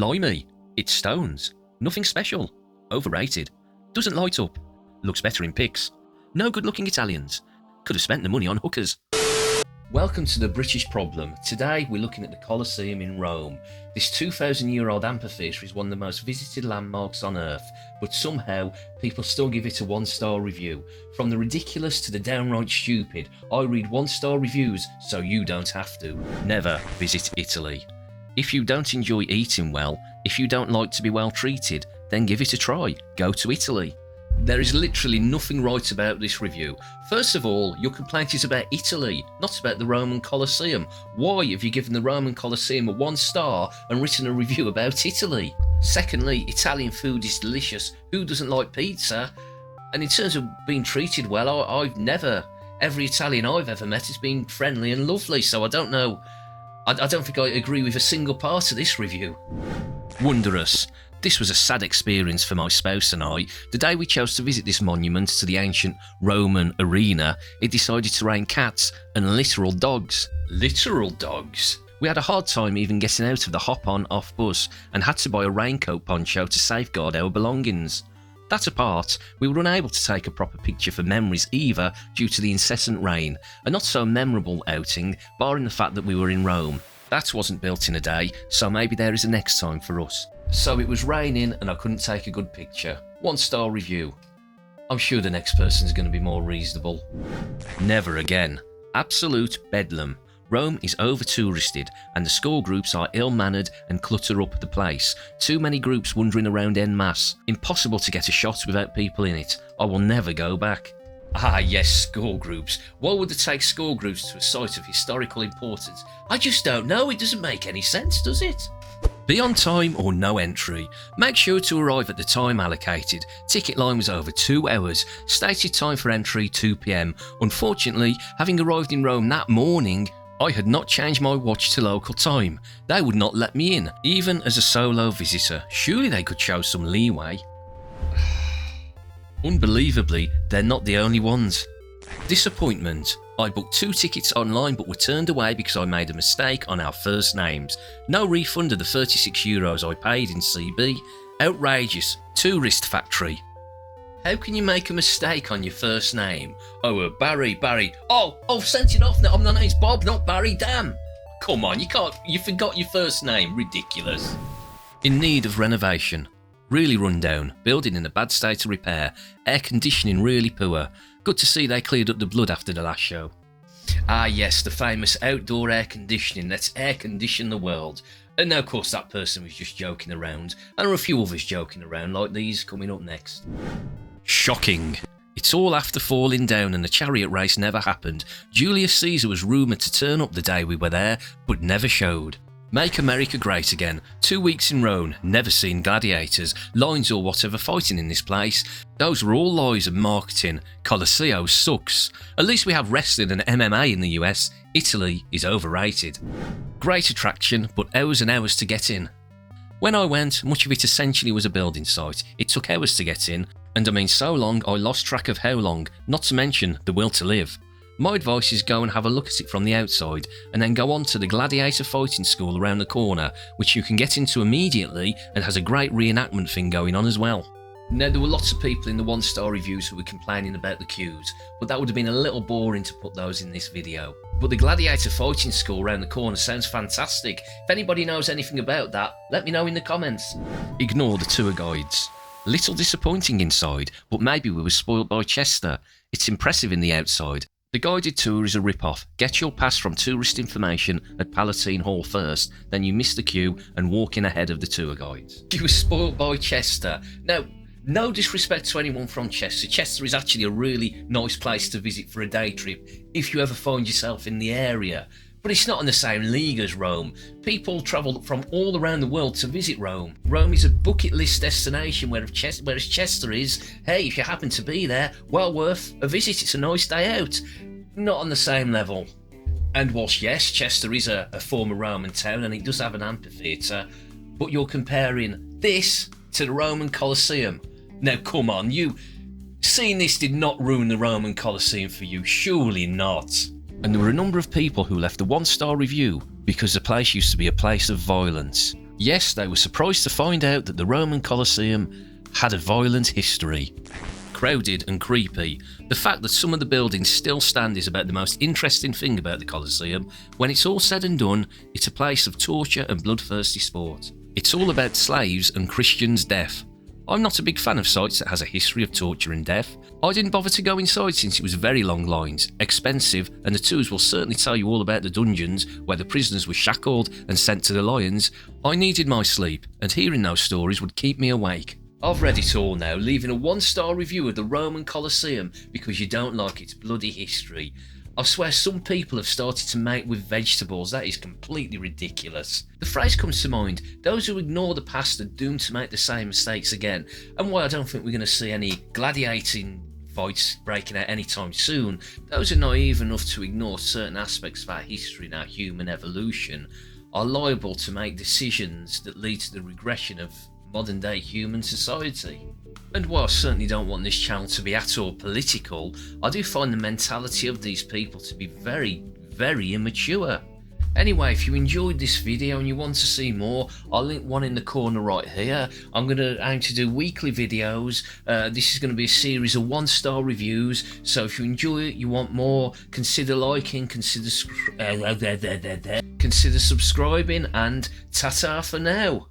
Blimey, it's stones. Nothing special. Overrated. Doesn't light up. Looks better in pics. No good looking Italians. Could have spent the money on hookers. Welcome to the British Problem. Today we're looking at the Colosseum in Rome. This 2,000-year-old amphitheatre is one of the most visited landmarks on Earth, but somehow people still give it a 1-star review. From the ridiculous to the downright stupid, I read 1-star reviews so you don't have to. Never visit Italy. If you don't enjoy eating well, if you don't like to be well treated, then give it a try. Go to Italy. There is literally nothing right about this review. First of all, your complaint is about Italy, not about the Roman Colosseum. Why have you given the Roman Colosseum a 1-star and written a review about Italy? Secondly, Italian food is delicious. Who doesn't like pizza? And in terms of being treated well, every Italian I've ever met has been friendly and lovely, so I don't know. I don't think I agree with a single part of this review. Wondrous. This was a sad experience for my spouse and I. The day we chose to visit this monument to the ancient Roman arena, it decided to rain cats and literal dogs. Literal dogs? We had a hard time even getting out of the hop-on-off bus and had to buy a raincoat poncho to safeguard our belongings. That apart, we were unable to take a proper picture for memories either due to the incessant rain, a not so memorable outing, barring the fact that we were in Rome. That wasn't built in a day, so maybe there is a next time for us. So it was raining and I couldn't take a good picture. 1-star review. I'm sure the next person's going to be more reasonable. Never again. Absolute bedlam. Rome is over-touristed and the school groups are ill-mannered and clutter up the place. Too many groups wandering around en masse. Impossible to get a shot without people in it. I will never go back. Ah yes, school groups. Why would they take school groups to a site of historical importance? I just don't know. It doesn't make any sense, does it? Be on time or no entry. Make sure to arrive at the time allocated. Ticket line was over 2 hours. Stated time for entry 2 p.m. Unfortunately, having arrived in Rome that morning, I had not changed my watch to local time. They would not let me in, even as a solo visitor. Surely they could show some leeway. Unbelievably, they're not the only ones. Disappointment. I booked 2 tickets online but were turned away because I made a mistake on our first names. No refund of the €36 I paid in CB. Outrageous. Tourist factory. How can you make a mistake on your first name? Oh, Barry. Oh, I've sent it off now. My name's Bob, not Barry, damn. Come on, you forgot your first name. Ridiculous. In need of renovation. Really run down, building in a bad state of repair, air conditioning really poor. Good to see they cleared up the blood after the last show. Ah yes, the famous outdoor air conditioning, let's air condition the world. And now of course that person was just joking around, and there are a few others joking around like these coming up next. Shocking. It's all after falling down and the chariot race never happened. Julius Caesar was rumoured to turn up the day we were there, but never showed. Make America great again. 2 weeks in Rome, never seen gladiators, lions or whatever fighting in this place. Those were all lies and marketing. Colosseum sucks. At least we have wrestling and MMA in the US. Italy is overrated. Great attraction, but hours and hours to get in. When I went, much of it essentially was a building site. It took hours to get in, and I mean so long I lost track of how long, not to mention the will to live. My advice is go and have a look at it from the outside and then go on to the Gladiator Fighting School around the corner, which you can get into immediately and has a great reenactment thing going on as well. Now there were lots of people in the 1-star reviews who were complaining about the queues, but that would have been a little boring to put those in this video. But the Gladiator Fighting School around the corner sounds fantastic. If anybody knows anything about that, let me know in the comments. Ignore the tour guides. Little disappointing inside, but maybe we were spoilt by Chester. It's impressive in the outside. The guided tour is a rip-off. Get your pass from tourist information at Palatine Hall first, then you miss the queue and walk in ahead of the tour guides. You were spoiled by Chester. Now, no disrespect to anyone from Chester. Chester is actually a really nice place to visit for a day trip if you ever find yourself in the area. But it's not in the same league as Rome. People travel from all around the world to visit Rome. Rome is a bucket list destination, whereas Chester is, hey, if you happen to be there, well worth a visit. It's a nice day out. Not on the same level. And whilst yes, Chester is a former Roman town and it does have an amphitheatre, but you're comparing this to the Roman Colosseum. Now come on, seeing this did not ruin the Roman Colosseum for you, surely not. And there were a number of people who left a 1-star review because the place used to be a place of violence. Yes, they were surprised to find out that the Roman Colosseum had a violent history. Crowded and creepy, the fact that some of the buildings still stand is about the most interesting thing about the Colosseum. When it's all said and done, it's a place of torture and bloodthirsty sport. It's all about slaves and Christians' death. I'm not a big fan of sites that has a history of torture and death. I didn't bother to go inside since it was very long lines, expensive, and the tours will certainly tell you all about the dungeons where the prisoners were shackled and sent to the lions. I needed my sleep, and hearing those stories would keep me awake. I've read it all now, leaving a 1-star review of the Roman Colosseum because you don't like its bloody history. I swear some people have started to mate with vegetables. That is completely ridiculous. The phrase comes to mind, those who ignore the past are doomed to make the same mistakes again, and why I don't think we're going to see any gladiating fights breaking out anytime soon. Those who are naive enough to ignore certain aspects of our history and our human evolution are liable to make decisions that lead to the regression of modern day human society. And while I certainly don't want this channel to be at all political, I do find the mentality of these people to be very, very immature. Anyway, if you enjoyed this video and you want to see more, I'll link one in the corner right here. I'm going to aim to do weekly videos. This is going to be a series of 1-star reviews, so if you enjoy it, you want more, consider liking, consider subscribing, and ta-ta for now.